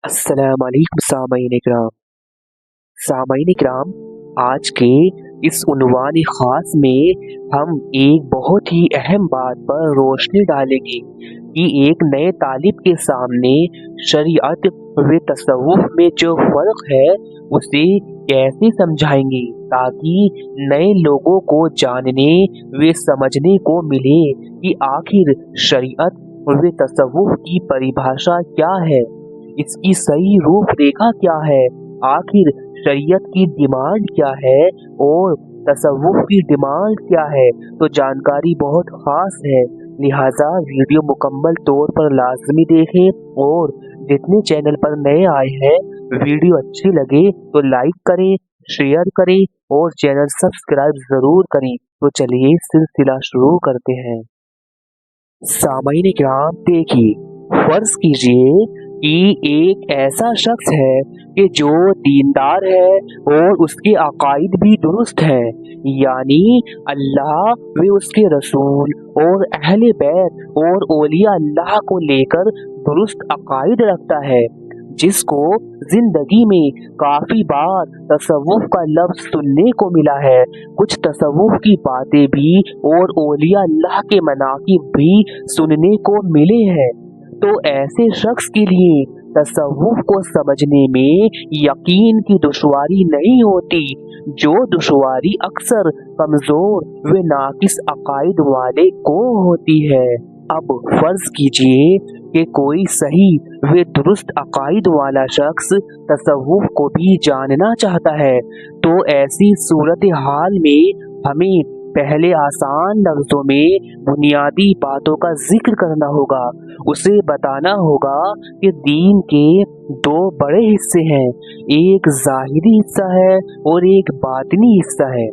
अस्सलाम वालेकुम सामाईन इकराम। आज के इस उन्वान खास में हम एक बहुत ही अहम बात पर रोशनी डालेंगे कि एक नए तालिब के सामने शरीयत व तसव्वुफ में जो फ़र्क है उसे कैसे समझाएंगे ताकि नए लोगों को जानने व समझने को मिले कि आखिर शरीयत व तसव्वुफ की परिभाषा क्या है, इसकी सही रूपरेखा क्या है, आखिर शरीयत की डिमांड क्या है और तसव्वुफ की डिमांड क्या है। तो जानकारी बहुत खास है, लिहाजा वीडियो मुकम्मल तौर पर लाजमी देखें और जितने चैनल पर नए आए हैं वीडियो अच्छी लगे तो लाइक करें, शेयर करें और चैनल सब्सक्राइब ज़रूर करें। तो चलिए सिलसिला शुरू करते हैं। सामाईन किराम देखिए, फर्ज कीजिए कि एक ऐसा शख्स है कि जो दीनदार है और उसके अकायद भी दुरुस्त हैं, यानी अल्लाह व उसके रसूल और अहले बैत और औलिया अल्लाह को लेकर दुरुस्त अकायद रखता है, जिसको जिंदगी में काफी बार तसव्वुफ का लफ्ज सुनने को मिला है, कुछ तसव्वुफ की बातें भी और औलिया अल्लाह के मनाकिब भी सुनने को मिले हैं। तो ऐसे शख्स के लिए तसव्वुफ को समझने में यकीन की दुश्वारी नहीं होती, जो दुश्वारी अक्सर कमजोर व नाकिस अकायद वाले को होती है। अब फर्ज कीजिए कि कोई सही व दुरुस्त अकायद वाला शख्स तसव्वुफ को भी जानना चाहता है, तो ऐसी सूरत हाल में हमें पहले आसान लफ्जों में बुनियादी बातों का जिक्र करना होगा। उसे बताना होगा कि दीन के दो बड़े हिस्से हैं, एक ज़ाहिरी हिस्सा है और एक बातिनी हिस्सा है।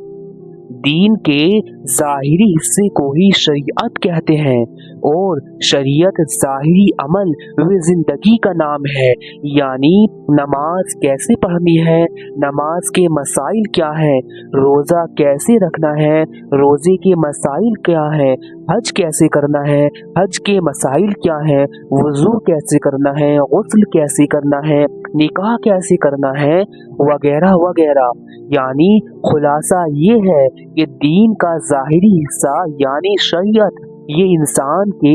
दीन के ज़ाहिरी हिस्से को ही शरीयत कहते हैं और शरीयत ज़ाहिरी अमल व ज़िंदगी का नाम है, यानी नमाज कैसे पढ़नी है, नमाज के मसाइल क्या है, रोज़ा कैसे रखना है, रोज़े के मसाइल क्या है, हज कैसे करना है, हज के मसाइल क्या है, वज़ू कैसे करना है, गुस्ल कैसे करना है, निकाह कैसे करना है, वगैरह वगैरह। यानी खुलासा ये है कि दीन का ज़ाहिरी हिस्सा यानी शरीयत ये इंसान के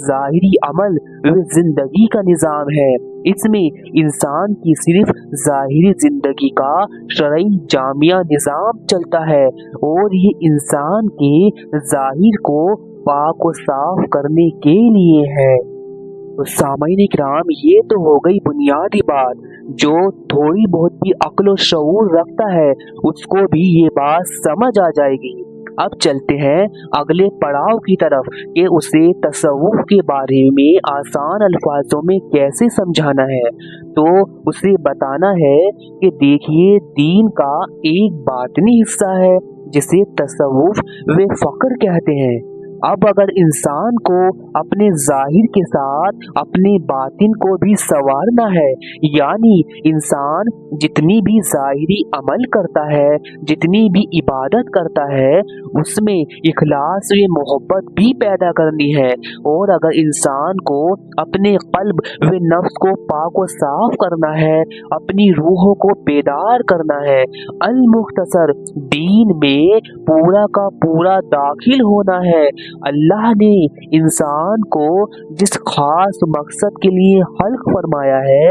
ज़ाहिरी अमल व ज़िंदगी का निज़ाम है। इसमें इंसान की सिर्फ ज़ाहिरी ज़िंदगी का शरई जामिया निज़ाम चलता है और ये इंसान के ज़ाहिर को पाक व साफ करने के लिए है। तो सामाईन किराम, ये तो हो गई बुनियादी बात, जो थोड़ी बहुत भी अक्ल व शऊर रखता है उसको भी ये बात समझ आ जाएगी। अब चलते हैं अगले पड़ाव की तरफ कि उसे तसव्वुफ के बारे में आसान अल्फाजों में कैसे समझाना है। तो उसे बताना है कि देखिए, दीन का एक बातिनी हिस्सा है जिसे तसव्वुफ व फ़क्र कहते हैं। अब अगर इंसान को अपने जाहिर के साथ अपने बातिन को भी संवारना है, यानी इंसान जितनी भी जाहिरी अमल करता है, जितनी भी इबादत करता है, उसमें इखलास व मोहब्बत भी पैदा करनी है। और अगर इंसान को अपने कल्ब व नफ्स को पाक व साफ करना है, अपनी रूहों को बेदार करना है, अल मुख्तसर दीन में पूरा का पूरा दाखिल होना है। अल्लाह ने इंसान को जिस खास मकसद के लिए खल्क फरमाया है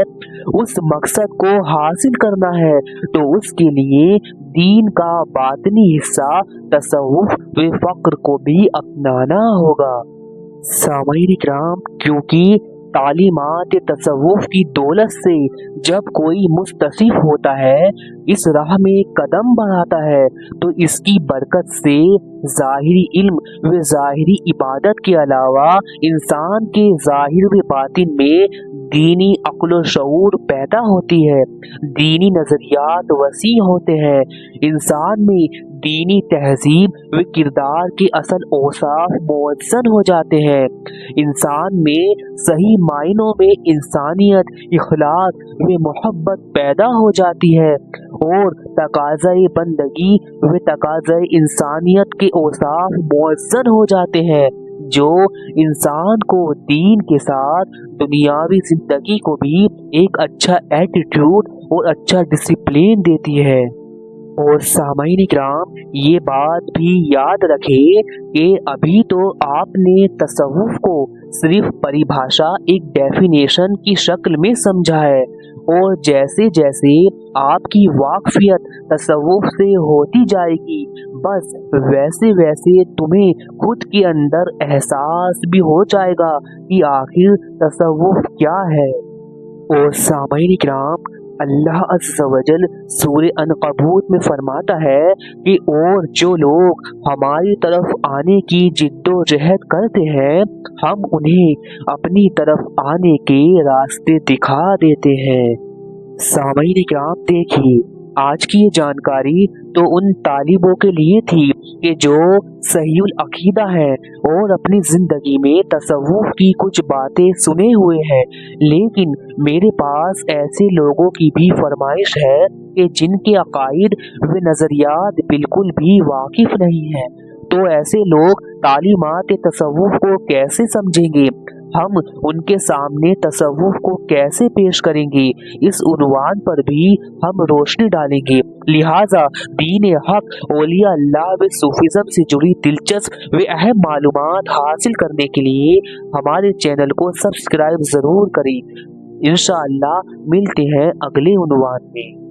उस मकसद को हासिल करना है, तो उसके लिए दीन का बातिनी हिस्सा तसव्वुफ व फ़क्र को भी अपनाना होगा। सामाईन इकराम, क्योंकि तालीमात तसव्वुफ की दौलत से जब कोई मुस्तसिफ होता है, इस राह में कदम बढ़ाता है, तो इसकी बरकत से ज़ाहिरी इल्म व ज़ाहिरी इबादत के अलावा इंसान के ज़ाहिर व बातिन में दीनी अक्ल व शऊर पैदा होती है, दीनी नज़रियात वसी होते हैं, इंसान में दीनी तहजीब व किरदार के असल औसाफ मुअज्जन हो जाते हैं, इंसान में सही मायनों में इंसानियत, इखलास व मोहब्बत पैदा हो जाती है और तकाज़ाए बंदगी व तकाज़ाए इंसानियत के औसाफ मुअज्जन हो जाते हैं। जो इंसान को दीन के साथ दुनियावी जिंदगी को भी एक अच्छा एटीट्यूड और अच्छा डिसिप्लिन देती है। और सामाईन इकराम, ये बात भी याद रखें कि अभी तो आपने तसव्वुफ को सिर्फ परिभाषा, एक डेफिनेशन की शक्ल में समझा है, और जैसे जैसे आपकी वाकफियत तसव्वुफ से होती जाएगी, बस वैसे वैसे तुम्हें खुद के अंदर एहसास भी हो जाएगा कि आखिर तसव्वुफ क्या है। और सामाईन इकराम, अल्लाह अज़्ज़ व जल सूरे अनकबूत में फरमाता है कि और जो लोग हमारी तरफ आने की जिद्दोजहद करते हैं, हम उन्हें अपनी तरफ आने के रास्ते दिखा देते हैं। सामाईन इकराम, देखिए आज की ये जानकारी तो उन तालिबों के लिए थी कि जो सहीउल अकीदा है और अपनी ज़िंदगी में तसव्वुफ की कुछ बातें सुने हुए हैं, लेकिन मेरे पास ऐसे लोगों की भी फरमाइश है कि जिनके अकाइद व नज़रियात बिल्कुल भी वाकिफ नहीं है। तो ऐसे लोग तालीमात तसव्वुफ को कैसे समझेंगे, हम उनके सामने तसव्वुफ को कैसे पेश करेंगे, इस उन्वान पर भी हम रोशनी डालेंगे। लिहाजा दीन हक, औलिया अल्लाह व सूफिज़म से जुड़ी दिलचस्प व अहम मालूमात हासिल करने के लिए हमारे चैनल को सब्सक्राइब ज़रूर करें। इंशाअल्लाह मिलते हैं अगले उन्वान में।